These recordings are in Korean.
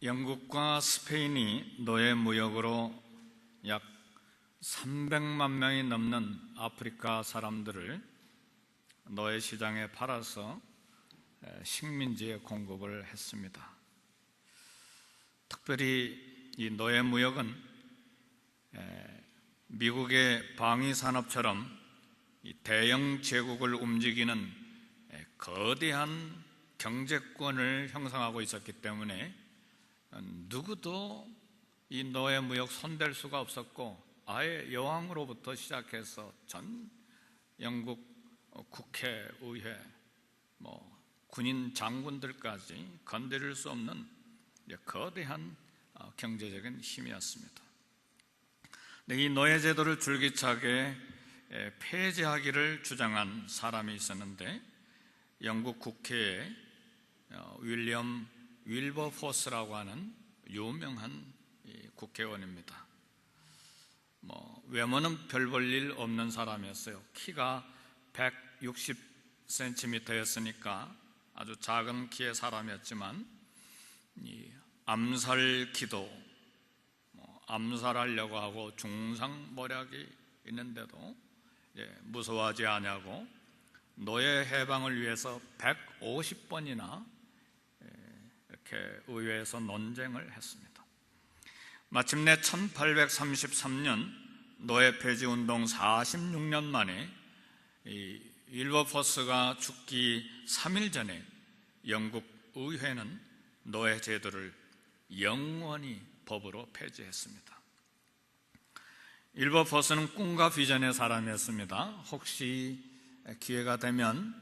영국과 스페인이 노예 무역으로 약 300만 명이 넘는 아프리카 사람들을 노예 시장에 팔아서 식민지에 공급을 했습니다. 특별히 이 노예 무역은 미국의 방위산업처럼 대영 제국을 움직이는 거대한 경제권을 형성하고 있었기 때문에 누구도 이 노예 무역 손댈 수가 없었고, 아예 여왕으로부터 시작해서 전 영국 국회의회, 군인 장군들까지 건드릴 수 없는 거대한 경제적인 힘이었습니다. 이 노예 제도를 줄기차게 폐지하기를 주장한 사람이 있었는데, 영국 국회에 윌리엄 윌버포스라고 하는 유명한 국회의원입니다. 외모는 별 볼 일 없는 사람이었어요. 키가 160cm였으니까 아주 작은 키의 사람이었지만, 암살기도 암살하려고 하고 중상모략이 있는데도 무서워하지 않냐고 노예 해방을 위해서 150번이나 이렇게 의회에서 논쟁을 했습니다. 마침내 1833년 노예 폐지 운동 46년 만에 윌버포스가 죽기 3일 전에 영국 의회는 노예 제도를 영원히 법으로 폐지했습니다. 윌버포스는 꿈과 비전의 사람이었습니다. 혹시 기회가 되면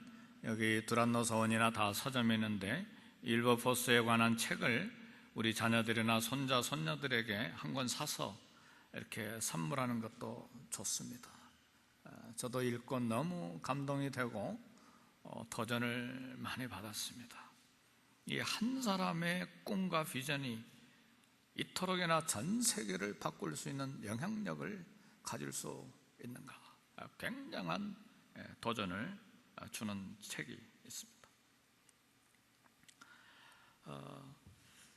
여기 두란노 서원이나 다 서점에 있는데 윌버포스에 관한 책을 우리 자녀들이나 손자, 손녀들에게 한 권 사서 이렇게 선물하는 것도 좋습니다. 저도 읽고 너무 감동이 되고 도전을 많이 받았습니다. 이 한 사람의 꿈과 비전이 이토록이나 전 세계를 바꿀 수 있는 영향력을 가질 수 있는가, 굉장한 도전을 주는 책이 있습니다.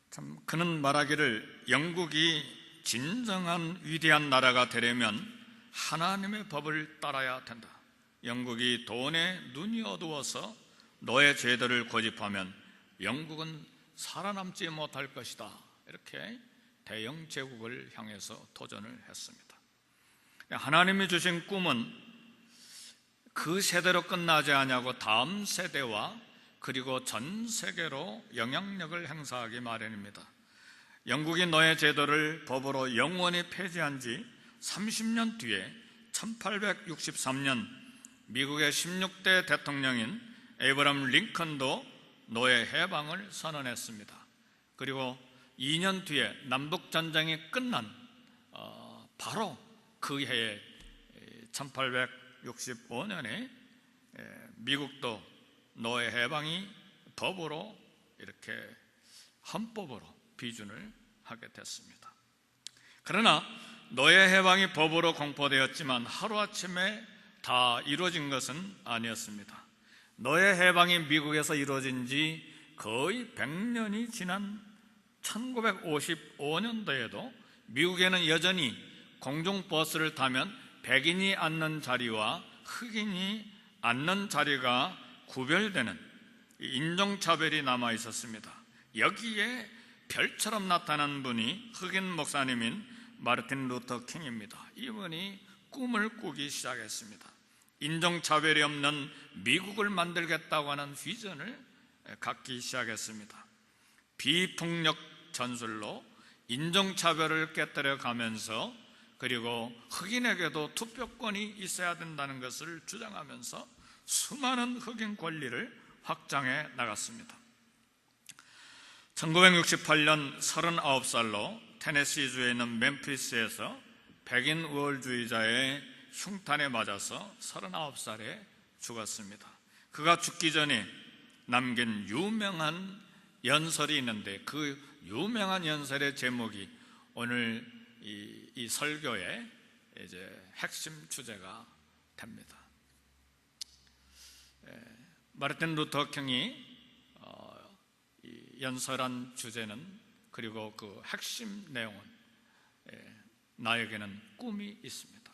참 그는 말하기를, 영국이 진정한 위대한 나라가 되려면 하나님의 법을 따라야 된다. 영국이 돈에 눈이 어두워서 노예 제도를 고집하면 영국은 살아남지 못할 것이다. 이렇게 대영 제국을 향해서 도전을 했습니다. 하나님이 주신 꿈은 그 세대로 끝나지 않냐고 다음 세대와 그리고 전 세계로 영향력을 행사하기 마련입니다. 영국이 노예 제도를 법으로 영원히 폐지한 지 30년 뒤에 1863년 미국의 16대 대통령인 에이브러함 링컨도 노예 해방을 선언했습니다. 그리고 2년 뒤에 남북전쟁이 끝난 바로 그 해에 1865년에 미국도 노예 해방이 법으로 이렇게 헌법으로 비준을 하게 됐습니다. 그러나 노예 해방이 법으로 공포되었지만 하루아침에 다 이루어진 것은 아니었습니다. 노예 해방이 미국에서 이루어진 지 거의 100년이 지난 1955년도에도 미국에는 여전히 공중버스를 타면 백인이 앉는 자리와 흑인이 앉는 자리가 구별되는 인종차별이 남아 있었습니다. 여기에 별처럼 나타난 분이 흑인 목사님인 마르틴 루터 킹입니다. 이분이 꿈을 꾸기 시작했습니다. 인종차별이 없는 미국을 만들겠다고 하는 비전을 갖기 시작했습니다. 비폭력 전술로 인종차별을 깨뜨려 가면서, 그리고 흑인에게도 투표권이 있어야 된다는 것을 주장하면서 수많은 흑인 권리를 확장해 나갔습니다. 1968년 39살로 테네시주에 있는 멤피스에서 백인 우월주의자의 흉탄에 맞아서 39살에 죽었습니다. 그가 죽기 전에 남긴 유명한 연설이 있는데, 그 유명한 연설의 제목이 오늘 이 설교의 이제 핵심 주제가 됩니다. 마르틴 루터 킹이 연설한 주제는 그리고 그 핵심 내용은 나에게는 꿈이 있습니다.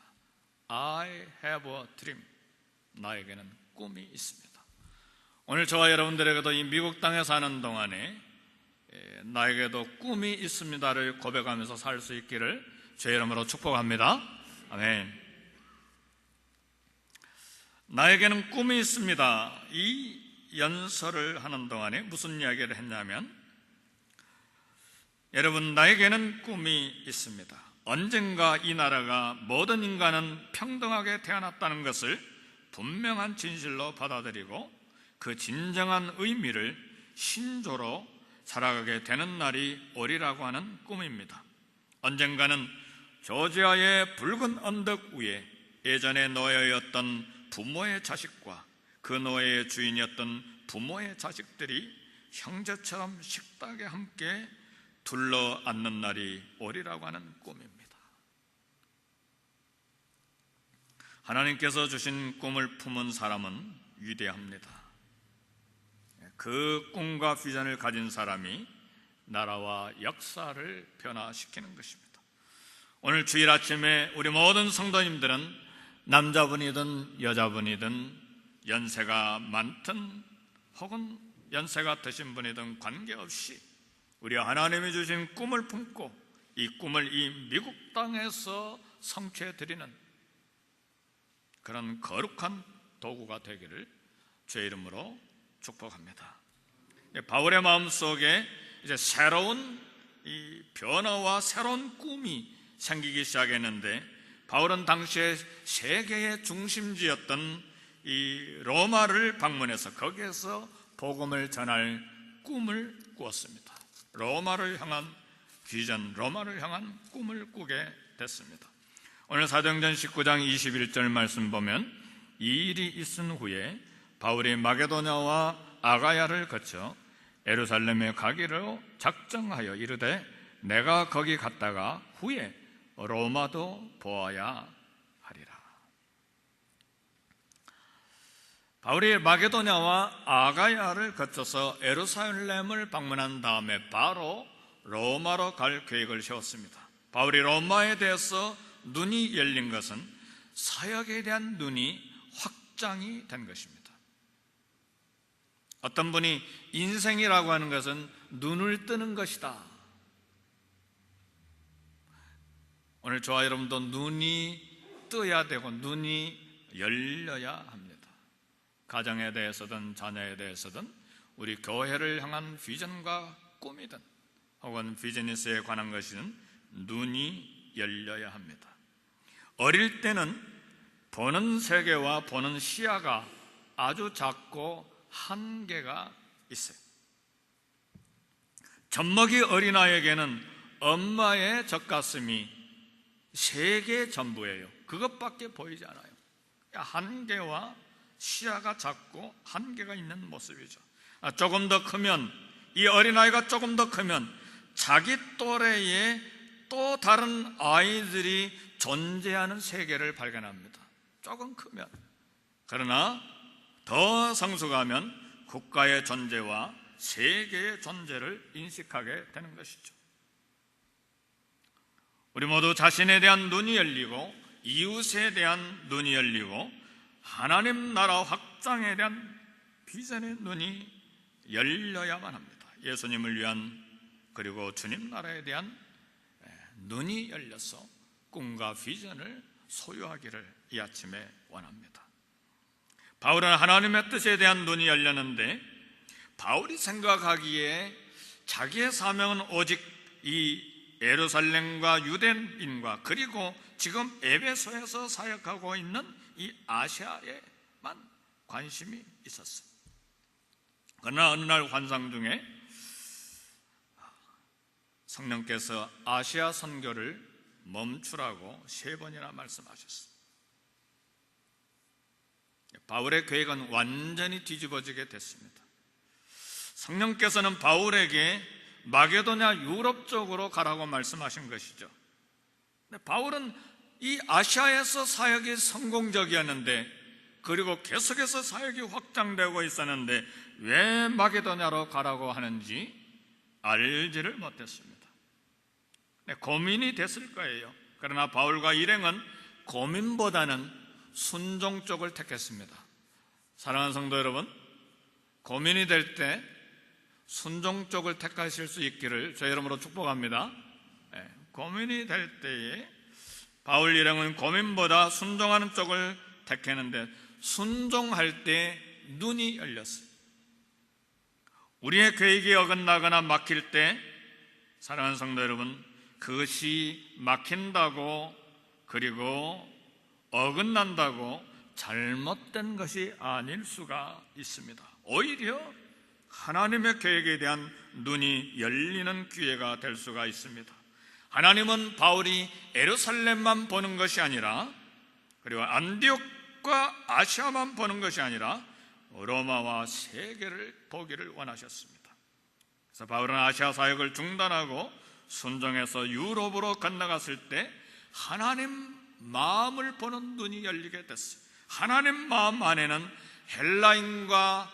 I have a dream. 나에게는 꿈이 있습니다. 오늘 저와 여러분들에게도 이 미국 땅에 사는 동안에 나에게도 꿈이 있습니다를 고백하면서 살 수 있기를 주의 이름으로 축복합니다. 아멘. 나에게는 꿈이 있습니다. 이 연설을 하는 동안에 무슨 이야기를 했냐면, 여러분, 나에게는 꿈이 있습니다. 언젠가 이 나라가 모든 인간은 평등하게 태어났다는 것을 분명한 진실로 받아들이고 그 진정한 의미를 신조로 살아가게 되는 날이 오리라고 하는 꿈입니다. 언젠가는 조지아의 붉은 언덕 위에 예전에 노예였던 부모의 자식과 그 노예의 주인이었던 부모의 자식들이 형제처럼 식탁에 함께 둘러앉는 날이 오리라고 하는 꿈입니다. 하나님께서 주신 꿈을 품은 사람은 위대합니다. 그 꿈과 비전을 가진 사람이 나라와 역사를 변화시키는 것입니다. 오늘 주일 아침에 우리 모든 성도님들은 남자분이든 여자분이든 연세가 많든 혹은 연세가 드신 분이든 관계없이 우리 하나님이 주신 꿈을 품고 이 꿈을 이 미국 땅에서 성취해드리는 그런 거룩한 도구가 되기를 주의 이름으로 축복합니다. 바울의 마음속에 이제 새로운 이 변화와 새로운 꿈이 생기기 시작했는데, 바울은 당시에 세계의 중심지였던 이 로마를 방문해서 거기에서 복음을 전할 꿈을 꾸었습니다. 로마를 향한 비전, 로마를 향한 꿈을 꾸게 됐습니다. 오늘 사도행전 19장 21절 말씀 보면, 이 일이 있은 후에 바울이 마게도냐와 아가야를 거쳐 예루살렘에 가기로 작정하여 이르되 내가 거기 갔다가 후에 로마도 보아야 하리라. 바울이 마게도냐와 아가야를 거쳐서 예루살렘을 방문한 다음에 바로 로마로 갈 계획을 세웠습니다. 바울이 로마에 대해서 눈이 열린 것은 사역에 대한 눈이 확장이 된 것입니다. 어떤 분이 인생이라고 하는 것은 눈을 뜨는 것이다. 오늘 저와 여러분도 눈이 떠야 되고 눈이 열려야 합니다. 가정에 대해서든 자녀에 대해서든 우리 교회를 향한 비전과 꿈이든 혹은 비즈니스에 관한 것이든 눈이 열려야 합니다. 어릴 때는 보는 세계와 보는 시야가 아주 작고 한계가 있어요. 젖먹이 어린아이에게는 엄마의 젖가슴이 세계 전부예요. 그것밖에 보이지 않아요. 한계와 시야가 작고 한계가 있는 모습이죠. 조금 더 크면, 이 어린아이가 조금 더 크면 자기 또래의 또 다른 아이들이 존재하는 세계를 발견합니다. 조금 크면. 그러나 더 성숙하면 국가의 존재와 세계의 존재를 인식하게 되는 것이죠. 우리 모두 자신에 대한 눈이 열리고 이웃에 대한 눈이 열리고 하나님 나라 확장에 대한 비전의 눈이 열려야만 합니다. 예수님을 위한 그리고 주님 나라에 대한 눈이 열려서 꿈과 비전을 소유하기를 이 아침에 원합니다. 바울은 하나님의 뜻에 대한 눈이 열렸는데, 바울이 생각하기에 자기의 사명은 오직 이 예루살렘과 유대인과 그리고 지금 에베소에서 사역하고 있는 이 아시아에만 관심이 있었어요. 그러나 어느 날 환상 중에 성령께서 아시아 선교를 멈추라고 3번이나 말씀하셨어요. 바울의 계획은 완전히 뒤집어지게 됐습니다. 성령께서는 바울에게 마게도냐 유럽 쪽으로 가라고 말씀하신 것이죠. 바울은 이 아시아에서 사역이 성공적이었는데, 그리고 계속해서 사역이 확장되고 있었는데 왜 마게도냐로 가라고 하는지 알지를 못했습니다. 고민이 됐을 거예요. 그러나 바울과 일행은 고민보다는 순종 쪽을 택했습니다. 사랑하는 성도 여러분, 고민이 될 때 순종 쪽을 택하실 수 있기를 저 이름으로 축복합니다. 고민이 될 때에 바울 일행은 고민보다 순종하는 쪽을 택했는데, 순종할 때 눈이 열렸어요. 우리의 계획이 어긋나거나 막힐 때, 사랑하는 성도 여러분, 그것이 막힌다고, 그리고 어긋난다고 잘못된 것이 아닐 수가 있습니다. 오히려 하나님의 계획에 대한 눈이 열리는 기회가 될 수가 있습니다. 하나님은 바울이 예루살렘만 보는 것이 아니라, 그리고 안디옥과 아시아만 보는 것이 아니라 로마와 세계를 보기를 원하셨습니다. 그래서 바울은 아시아 사역을 중단하고 순종해서 유럽으로 건너갔을 때 하나님 마음을 보는 눈이 열리게 됐어요. 하나님 마음 안에는 헬라인과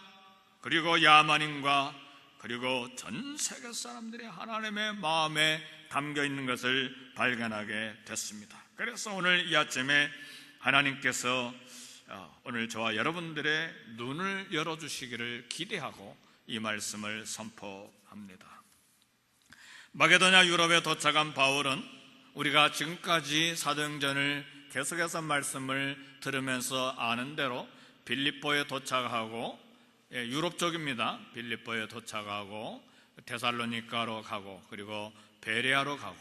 그리고 야만인과 그리고 전 세계 사람들이 하나님의 마음에 담겨 있는 것을 발견하게 됐습니다. 그래서 오늘 이 아침에 하나님께서 오늘 저와 여러분들의 눈을 열어주시기를 기대하고 이 말씀을 선포합니다. 마게도냐 유럽에 도착한 바울은 우리가 지금까지 사도행전을 계속해서 말씀을 들으면서 아는 대로 빌립보에 도착하고, 유럽 쪽입니다. 빌립보에 도착하고 데살로니가로 가고, 그리고 베레아로 가고,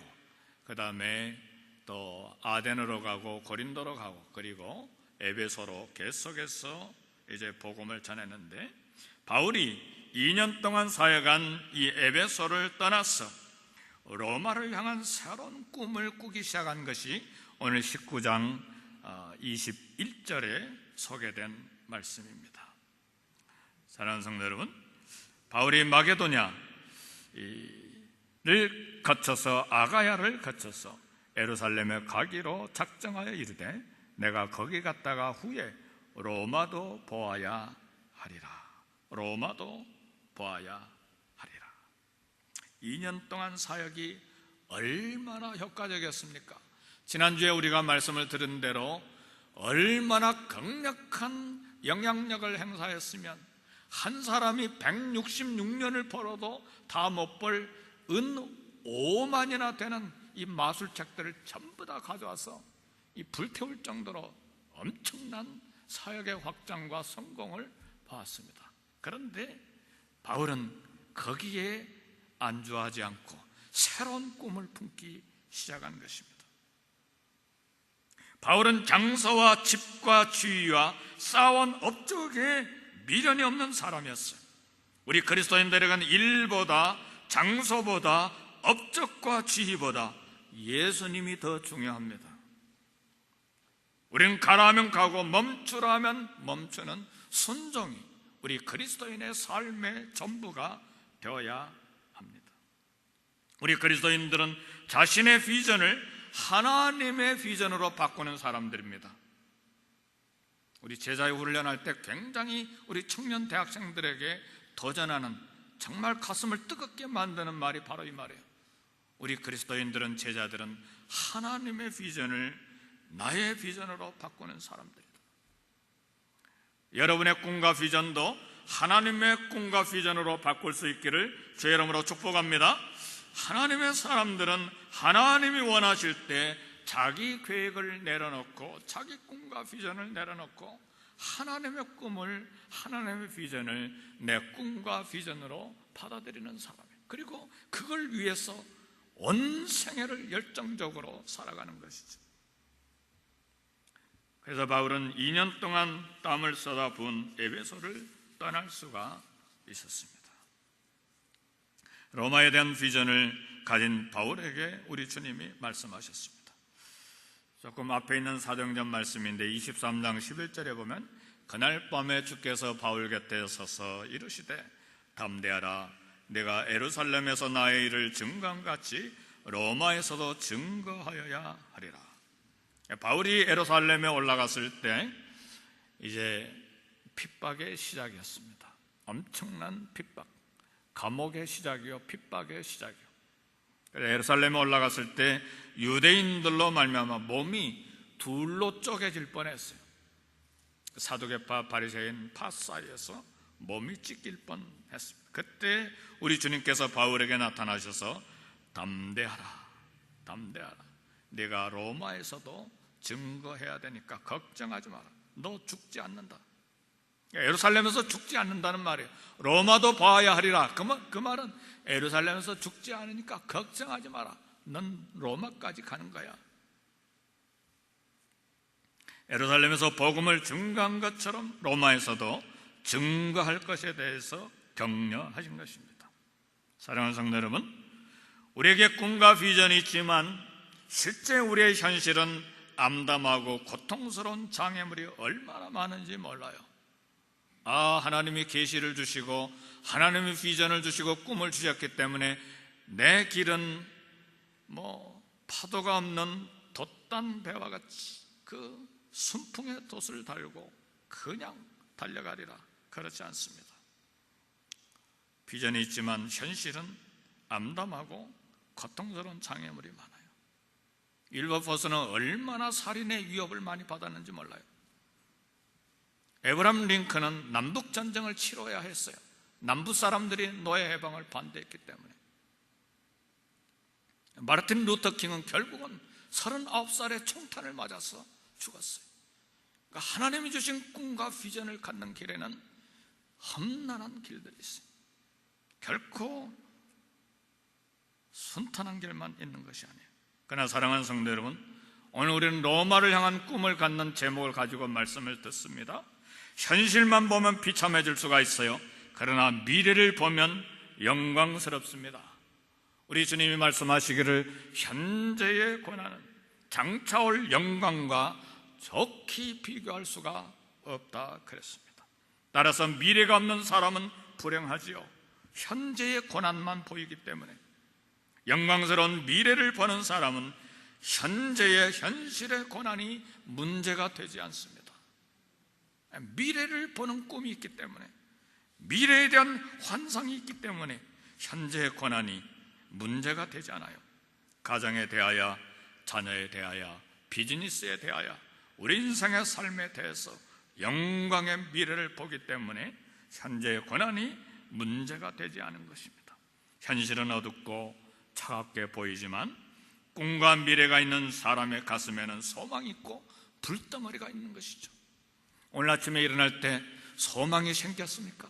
그 다음에 또 아덴으로 가고 고린도로 가고, 그리고 에베소로 계속해서 이제 복음을 전했는데, 바울이 2년 동안 사역한 이 에베소를 떠나서 로마를 향한 새로운 꿈을 꾸기 시작한 것이 오늘 19장 21절에 소개된 말씀입니다. 사랑하는 성도 여러분, 바울이 마게도냐를 거쳐서 아가야를 거쳐서 예루살렘에 가기로 작정하여 이르되 내가 거기 갔다가 후에 로마도 보아야 하리라. 로마도 보아야 하리라. 2년 동안 사역이 얼마나 효과적이었습니까? 지난주에 우리가 말씀을 들은 대로 얼마나 강력한 영향력을 행사했으면 한 사람이 166년을 벌어도 다 못 벌 은 5만이나 되는 이 마술책들을 전부 다 가져와서 이 불태울 정도로 엄청난 사역의 확장과 성공을 보았습니다. 그런데 바울은 거기에 안주하지 않고 새로운 꿈을 품기 시작한 것입니다. 바울은 장서와 집과 주위와 쌓아온 업적에 미련이 없는 사람이었어요. 우리 그리스도인들에게는 일보다, 장소보다, 업적과 지위보다 예수님이 더 중요합니다. 우리는 가라 하면 가고 멈추라 하면 멈추는 순종이 우리 그리스도인의 삶의 전부가 되어야 합니다. 우리 그리스도인들은 자신의 비전을 하나님의 비전으로 바꾸는 사람들입니다. 우리 제자의 훈련할 때 굉장히 우리 청년 대학생들에게 도전하는, 정말 가슴을 뜨겁게 만드는 말이 바로 이 말이에요. 우리 그리스도인들은, 제자들은 하나님의 비전을 나의 비전으로 바꾸는 사람들이다. 여러분의 꿈과 비전도 하나님의 꿈과 비전으로 바꿀 수 있기를 주의 이름으로 축복합니다. 하나님의 사람들은 하나님이 원하실 때 자기 계획을 내려놓고 자기 꿈과 비전을 내려놓고 하나님의 꿈을, 하나님의 비전을 내 꿈과 비전으로 받아들이는 사람이에요. 그리고 그걸 위해서 온 생애를 열정적으로 살아가는 것이죠. 그래서 바울은 2년 동안 땀을 쏟아 부은 에베소를 떠날 수가 있었습니다. 로마에 대한 비전을 가진 바울에게 우리 주님이 말씀하셨습니다. 조금 앞에 있는 사도행전 말씀인데 23장 11절에 보면 그날 밤에 주께서 바울 곁에 서서 이르시되 담대하라, 내가 예루살렘에서 나의 일을 증거함같이 로마에서도 증거하여야 하리라. 바울이 예루살렘에 올라갔을 때 이제 핍박의 시작이었습니다. 엄청난 핍박, 감옥의 시작이요, 핍박의 시작이요. 예루살렘에 올라갔을 때 유대인들로 말미암아 몸이 둘로 쪼개질 뻔했어요. 사두개파 바리새인 파 사이에서 몸이 찢길 뻔했습니다. 그때 우리 주님께서 바울에게 나타나셔서 담대하라, 담대하라. 네가 로마에서도 증거해야 되니까 걱정하지 마라. 너 죽지 않는다. 예루살렘에서 죽지 않는다는 말이에요. 로마도 봐야 하리라. 그 말은 예루살렘에서 죽지 않으니까 걱정하지 마라. 넌 로마까지 가는 거야. 예루살렘에서 복음을 증거한 것처럼 로마에서도 증거할 것에 대해서 격려하신 것입니다. 사랑하는 성도 여러분, 우리에게 꿈과 비전이 있지만 실제 우리의 현실은 암담하고 고통스러운 장애물이 얼마나 많은지 몰라요. 하나님이 계시를 주시고 하나님이 비전을 주시고 꿈을 주셨기 때문에 내 길은 파도가 없는 돛단 배와 같이 그 순풍의 돛을 달고 그냥 달려가리라. 그렇지 않습니다. 비전이 있지만 현실은 암담하고 고통스러운 장애물이 많아요. 일버포스는 얼마나 살인의 위협을 많이 받았는지 몰라요. 에브라함 링컨은 남북전쟁을 치러야 했어요. 남부 사람들이 노예 해방을 반대했기 때문에. 마르틴 루터 킹은 결국은 39살에 총탄을 맞아서 죽었어요. 그러니까 하나님이 주신 꿈과 비전을 갖는 길에는 험난한 길들이 있어요. 결코 순탄한 길만 있는 것이 아니에요. 그러나 사랑하는 성도 여러분, 오늘 우리는 로마를 향한 꿈을 갖는 제목을 가지고 말씀을 듣습니다. 현실만 보면 비참해질 수가 있어요. 그러나 미래를 보면 영광스럽습니다. 우리 주님이 말씀하시기를 현재의 고난은 장차올 영광과 좋게 비교할 수가 없다 그랬습니다. 따라서 미래가 없는 사람은 불행하지요. 현재의 고난만 보이기 때문에. 영광스러운 미래를 보는 사람은 현재의 현실의 고난이 문제가 되지 않습니다. 미래를 보는 꿈이 있기 때문에, 미래에 대한 환상이 있기 때문에 현재의 고난이 문제가 되지 않아요. 가정에 대하여, 자녀에 대하여, 비즈니스에 대하여, 우리 인생의 삶에 대해서 영광의 미래를 보기 때문에 현재의 고난이 문제가 되지 않은 것입니다. 현실은 어둡고 차갑게 보이지만 꿈과 미래가 있는 사람의 가슴에는 소망이 있고 불덩어리가 있는 것이죠. 오늘 아침에 일어날 때 소망이 생겼습니까?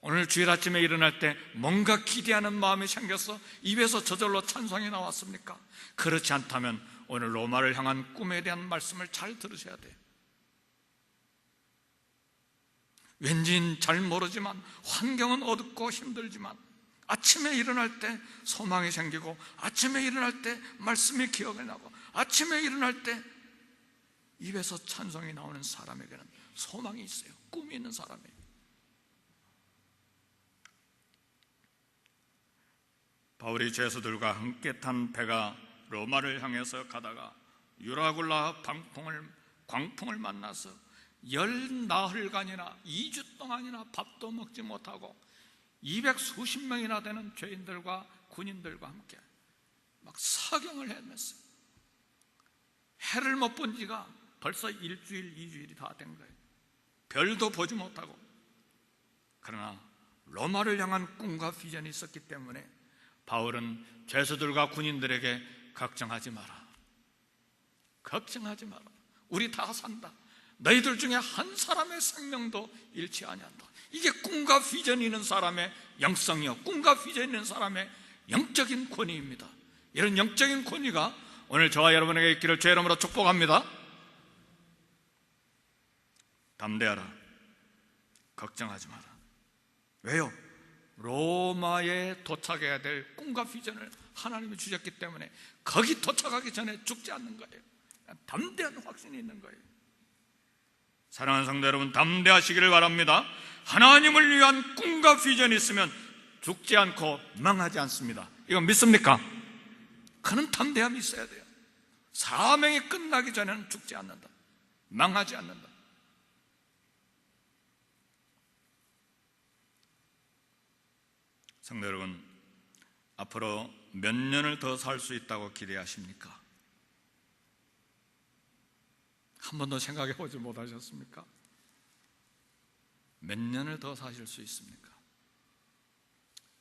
오늘 주일 아침에 일어날 때 뭔가 기대하는 마음이 생겨서 입에서 저절로 찬송이 나왔습니까? 그렇지 않다면 오늘 로마를 향한 꿈에 대한 말씀을 잘 들으셔야 돼요. 왠지 잘 모르지만, 환경은 어둡고 힘들지만 아침에 일어날 때 소망이 생기고, 아침에 일어날 때 말씀이 기억이 나고, 아침에 일어날 때 입에서 찬송이 나오는 사람에게는 소망이 있어요. 꿈이 있는 사람이에요. 바울이 죄수들과 함께 탄 배가 로마를 향해서 가다가 유라굴라 광풍을 만나서 10나흘간이나 2주 동안이나 밥도 먹지 못하고 200수십 명이나 되는 죄인들과 군인들과 함께 막 사경을 헤맸어요. 해를 못 본 지가 벌써 1주일, 2주일이 다 된 거예요. 별도 보지 못하고. 그러나 로마를 향한 꿈과 비전이 있었기 때문에 바울은 죄수들과 군인들에게 걱정하지 마라, 걱정하지 마라, 우리 다 산다, 너희들 중에 한 사람의 생명도 잃지 아니한다. 이게 꿈과 비전이 있는 사람의 영성이요, 꿈과 비전이 있는 사람의 영적인 권위입니다. 이런 영적인 권위가 오늘 저와 여러분에게 있기를 주의 이름으로 축복합니다. 담대하라, 걱정하지 마라. 왜요? 로마에 도착해야 될 꿈과 비전을 하나님이 주셨기 때문에 거기 도착하기 전에 죽지 않는 거예요. 담대한 확신이 있는 거예요. 사랑하는 성도 여러분, 담대하시기를 바랍니다. 하나님을 위한 꿈과 비전이 있으면 죽지 않고 망하지 않습니다. 이거 믿습니까? 그런 담대함이 있어야 돼요. 사명이 끝나기 전에는 죽지 않는다, 망하지 않는다. 성도 여러분, 앞으로 몇 년을 더 살 수 있다고 기대하십니까? 한 번도 생각해 보지 못하셨습니까? 몇 년을 더 사실 수 있습니까?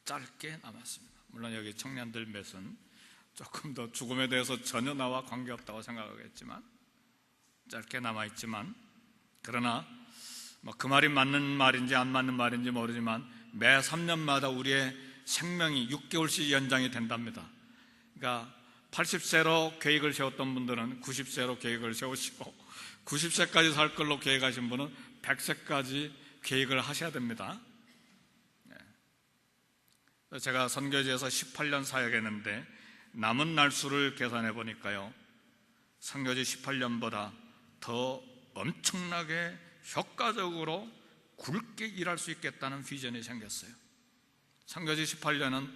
짧게 남았습니다. 물론 여기 청년들 몇은 조금 더 죽음에 대해서 전혀 나와 관계없다고 생각하겠지만, 짧게 남아있지만, 그러나 그 말이 맞는 말인지 안 맞는 말인지 모르지만 매 3년마다 우리의 생명이 6개월씩 연장이 된답니다. 그러니까 80세로 계획을 세웠던 분들은 90세로 계획을 세우시고, 90세까지 살 걸로 계획하신 분은 100세까지 계획을 하셔야 됩니다. 제가 선교지에서 18년 사역했는데 남은 날수를 계산해 보니까요, 선교지 18년보다 더 엄청나게 효과적으로 굵게 일할 수 있겠다는 비전이 생겼어요. 선교지 18년은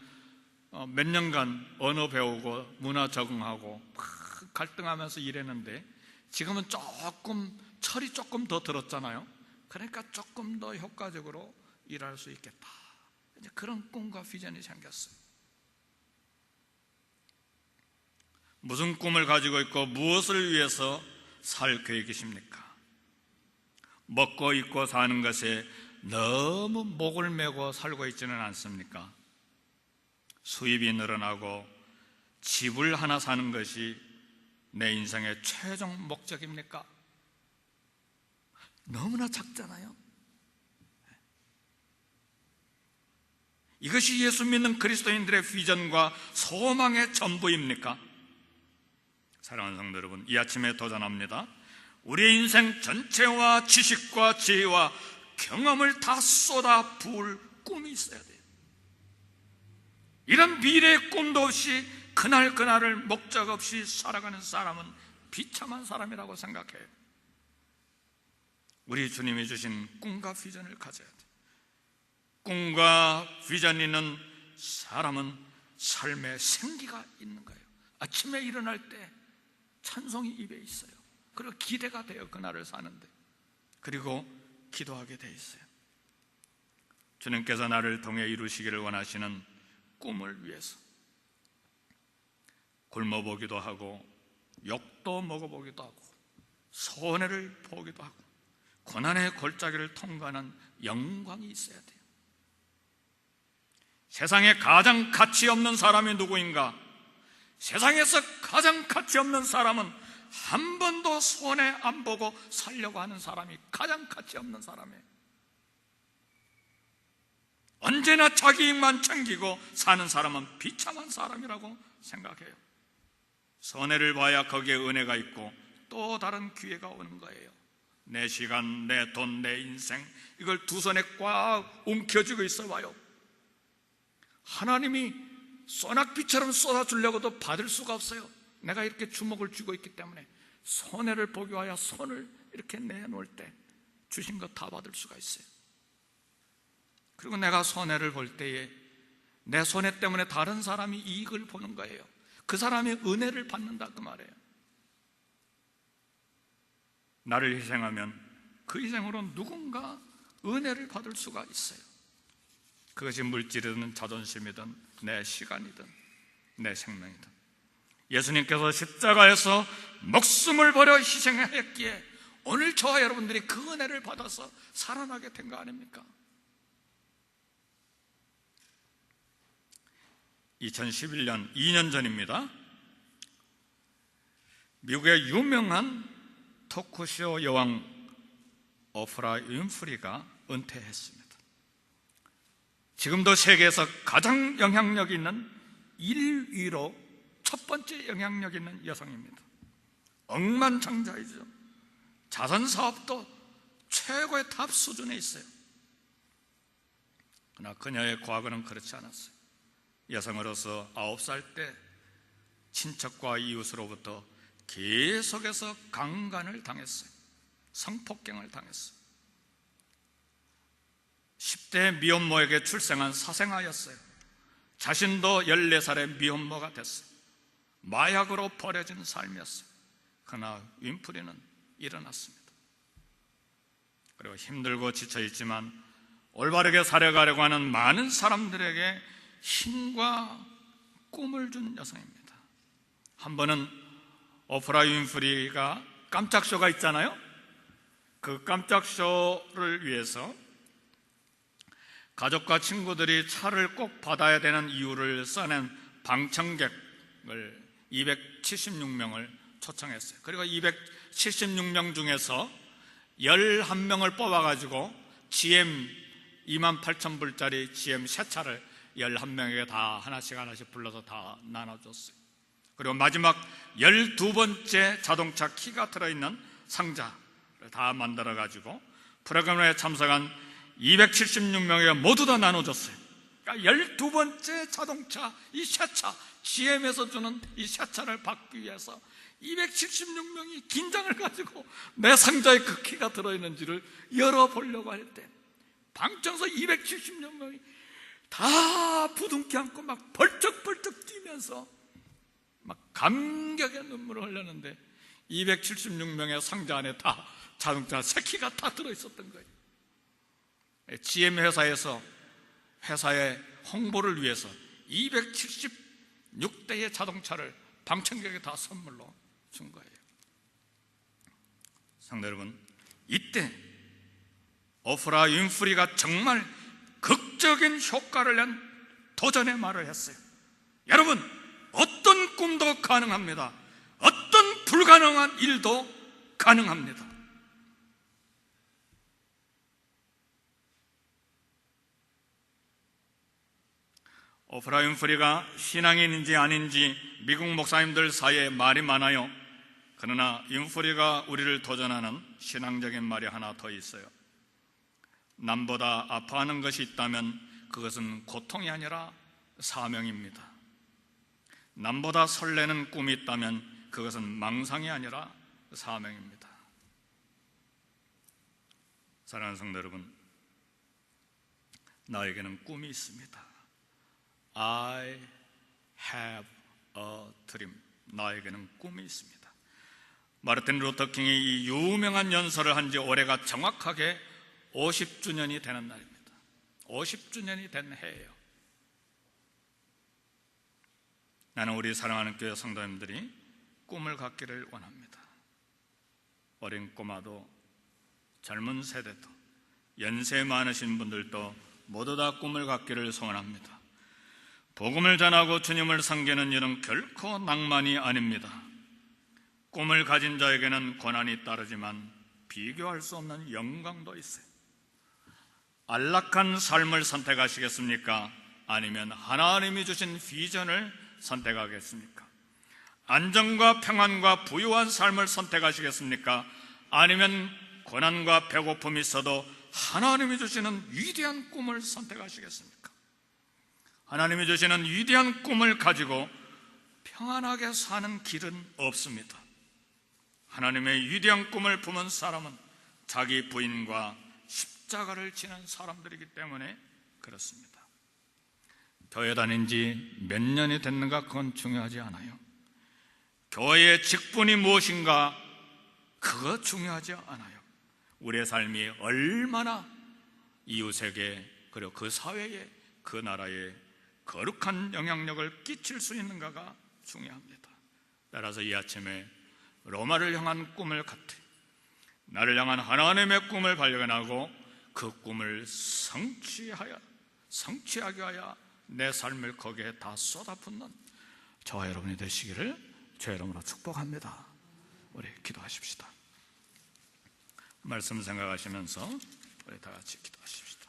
몇 년간 언어 배우고 문화 적응하고 막 갈등하면서 일했는데, 지금은 조금 철이 조금 더 들었잖아요. 그러니까 조금 더 효과적으로 일할 수 있겠다, 이제 그런 꿈과 비전이 생겼어요. 무슨 꿈을 가지고 있고 무엇을 위해서 살 계획이십니까? 먹고 입고 사는 것에 너무 목을 메고 살고 있지는 않습니까? 수입이 늘어나고 집을 하나 사는 것이 내 인생의 최종 목적입니까? 너무나 작잖아요. 이것이 예수 믿는 그리스도인들의 비전과 소망의 전부입니까? 사랑하는 성도 여러분, 이 아침에 도전합니다. 우리의 인생 전체와 지식과 지혜와 경험을 다 쏟아 부을 꿈이 있어야 돼요. 이런 미래의 꿈도 없이 그날그날을 목적 없이 살아가는 사람은 비참한 사람이라고 생각해요. 우리 주님이 주신 꿈과 비전을 가져야 돼요. 꿈과 비전이 있는 사람은 삶의 생기가 있는 거예요. 아침에 일어날 때 찬송이 입에 있어요. 그리고 기대가 돼요. 그날을 사는데. 그리고 기도하게 돼 있어요. 주님께서 나를 통해 이루시기를 원하시는 꿈을 위해서 굶어보기도 하고 욕도 먹어보기도 하고 손해를 보기도 하고 고난의 골짜기를 통과하는 영광이 있어야 돼요. 세상에 가장 가치 없는 사람이 누구인가? 세상에서 가장 가치 없는 사람은 한 번도 손해 안 보고 살려고 하는 사람이 가장 가치 없는 사람이에요. 언제나 자기 이익만 챙기고 사는 사람은 비참한 사람이라고 생각해요. 손해를 봐야 거기에 은혜가 있고 또 다른 기회가 오는 거예요. 내 시간, 내 돈, 내 인생, 이걸 두 손에 꽉 움켜쥐고 있어봐요. 하나님이 소낙비처럼 쏟아주려고도 받을 수가 없어요. 내가 이렇게 주먹을 쥐고 있기 때문에 손해를 보기 위하여 손을 이렇게 내놓을 때 주신 거 다 받을 수가 있어요. 그리고 내가 손해를 볼 때에 내 손해 때문에 다른 사람이 이익을 보는 거예요. 그 사람이 은혜를 받는다, 그 말이에요. 나를 희생하면 그 희생으로 누군가 은혜를 받을 수가 있어요. 그것이 물질이든 자존심이든 내 시간이든 내 생명이든. 예수님께서 십자가에서 목숨을 버려 희생하였기에 오늘 저와 여러분들이 그 은혜를 받아서 살아나게 된 거 아닙니까? 2011년 2년 전입니다. 미국의 유명한 토크쇼 여왕 오프라 윈프리가 은퇴했습니다. 지금도 세계에서 가장 영향력 있는 1위로 첫 번째 영향력 있는 여성입니다. 억만장자이죠. 자선사업도 최고의 탑 수준에 있어요. 그러나 그녀의 과거는 그렇지 않았어요. 여성으로서 9살 때 친척과 이웃으로부터 계속해서 강간을 당했어요. 성폭행을 당했어요. 10대 미혼모에게 출생한 사생아였어요. 자신도 14살의 미혼모가 됐어요. 마약으로 버려진 삶이었어요. 그러나 윈프리는 일어났습니다. 그리고 힘들고 지쳐있지만 올바르게 살아가려고 하는 많은 사람들에게 힘과 꿈을 준 여성입니다. 한 번은 오프라 윈프리가 깜짝쇼가 있잖아요. 그 깜짝쇼를 위해서 가족과 친구들이 차를 꼭 받아야 되는 이유를 써낸 방청객을 276명을 초청했어요. 그리고 276명 중에서 11명을 뽑아가지고 GM 28,000불짜리 GM 새 차를 11명에게 다 하나씩 불러서 다 나눠줬어요. 그리고 마지막 12번째 자동차 키가 들어있는 상자를 다 만들어가지고 프로그램에 참석한 276명에게 모두 다 나눠줬어요. 그러니까 12번째 자동차, 이 새 차, GM에서 주는 이 새 차를 받기 위해서 276명이 긴장을 가지고 내 상자에 그 키가 들어있는지를 열어보려고 할 때 방청소 276명이 다 부둥켜 안고 막 벌쩍벌쩍 뛰면서 막 감격의 눈물을 흘렸는데 276명의 상자 안에 다 자동차 새 키가 다 들어있었던 거예요. GM 회사에서 회사의 홍보를 위해서 276대의 자동차를 방청객에 다 선물로 준 거예요. 성도 여러분, 이때 오프라 윈프리가 정말 극적인 효과를 낸 도전의 말을 했어요. 여러분, 어떤 꿈도 가능합니다. 어떤 불가능한 일도 가능합니다. 오프라 윈프리가 신앙인인지 아닌지 미국 목사님들 사이에 말이 많아요. 그러나 윈프리가 우리를 도전하는 신앙적인 말이 하나 더 있어요. 남보다 아파하는 것이 있다면 그것은 고통이 아니라 사명입니다. 남보다 설레는 꿈이 있다면 그것은 망상이 아니라 사명입니다. 사랑하는 성도 여러분, 나에게는 꿈이 있습니다. I have a dream. 나에게는 꿈이 있습니다. 마르틴 루터 킹이 이 유명한 연설을 한 지 올해가 정확하게 50주년이 되는 날입니다. 50주년이 된 해예요. 나는 우리 사랑하는 교회 성도님들이 꿈을 갖기를 원합니다. 어린 꼬마도 젊은 세대도 연세 많으신 분들도 모두 다 꿈을 갖기를 소원합니다. 복음을 전하고 주님을 섬기는 일은 결코 낭만이 아닙니다. 꿈을 가진 자에게는 고난이 따르지만 비교할 수 없는 영광도 있어요. 안락한 삶을 선택하시겠습니까? 아니면 하나님이 주신 비전을 선택하겠습니까? 안정과 평안과 부유한 삶을 선택하시겠습니까? 아니면 고난과 배고픔이 있어도 하나님이 주시는 위대한 꿈을 선택하시겠습니까? 하나님이 주시는 위대한 꿈을 가지고 평안하게 사는 길은 없습니다. 하나님의 위대한 꿈을 품은 사람은 자기 부인과 십자가를 지는 사람들이기 때문에 그렇습니다. 교회 다닌 지 몇 년이 됐는가 그건 중요하지 않아요. 교회의 직분이 무엇인가 그거 중요하지 않아요. 우리의 삶이 얼마나 이웃에게 그리고 그 사회에 그 나라에 거룩한 영향력을 끼칠 수 있는가가 중요합니다. 따라서 이 아침에 로마를 향한 꿈을 갖되 나를 향한 하나님의 꿈을 발견하고 그 꿈을 성취하게 하여 내 삶을 거기에 다 쏟아붓는 저와 여러분이 되시기를 주의 이름으로 축복합니다. 우리 기도하십시다. 말씀 생각하시면서 우리 다 같이 기도하십시다.